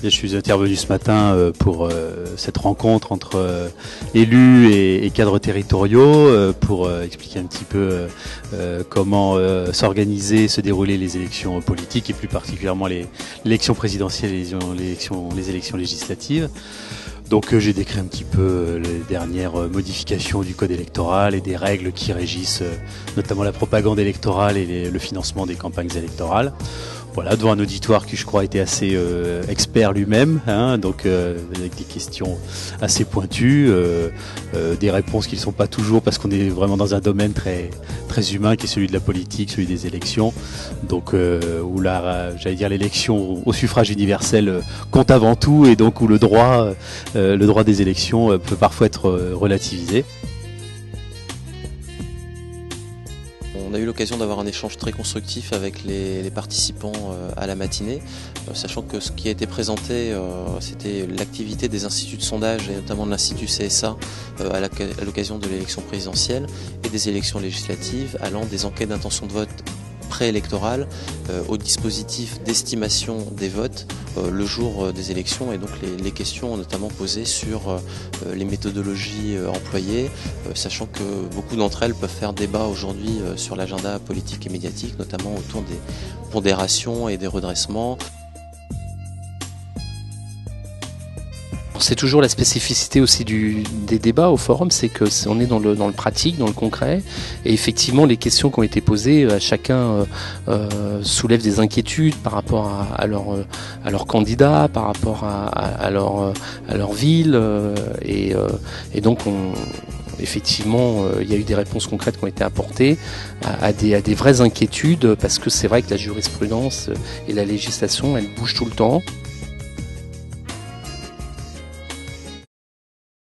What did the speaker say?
Je suis intervenu ce matin pour cette rencontre entre élus et cadres territoriaux pour expliquer un petit peu comment s'organiser, se dérouler les élections politiques et plus particulièrement l'élection présidentielle et les élections législatives. Donc j'ai décrit un petit peu les dernières modifications du code électoral et des règles qui régissent notamment la propagande électorale et le financement des campagnes électorales. Voilà, devant un auditoire qui je crois était assez expert lui-même, hein, donc avec des questions assez pointues, des réponses qui ne sont pas toujours, parce qu'on est vraiment dans un domaine très, très humain qui est celui de la politique, celui des élections, donc où j'allais dire l'élection au suffrage universel compte avant tout, et donc où le droit des élections peut parfois être relativisé. On a eu l'occasion d'avoir un échange très constructif avec les participants à la matinée, sachant que ce qui a été présenté, c'était l'activité des instituts de sondage et notamment de l'Institut CSA à l'occasion de l'élection présidentielle et des élections législatives, allant des enquêtes d'intention de vote préélectorales au dispositif d'estimation des votes le jour des élections, et donc les questions notamment posées sur les méthodologies employées, sachant que beaucoup d'entre elles peuvent faire débat aujourd'hui sur l'agenda politique et médiatique, notamment autour des pondérations et des redressements. C'est toujours la spécificité aussi des débats au forum, c'est que on est dans le pratique, dans le concret, et effectivement les questions qui ont été posées, chacun soulève des inquiétudes par rapport à leur candidat, par rapport à leur ville, et donc effectivement, il y a eu des réponses concrètes qui ont été apportées à des vraies inquiétudes, parce que c'est vrai que la jurisprudence et la législation, elles bougent tout le temps.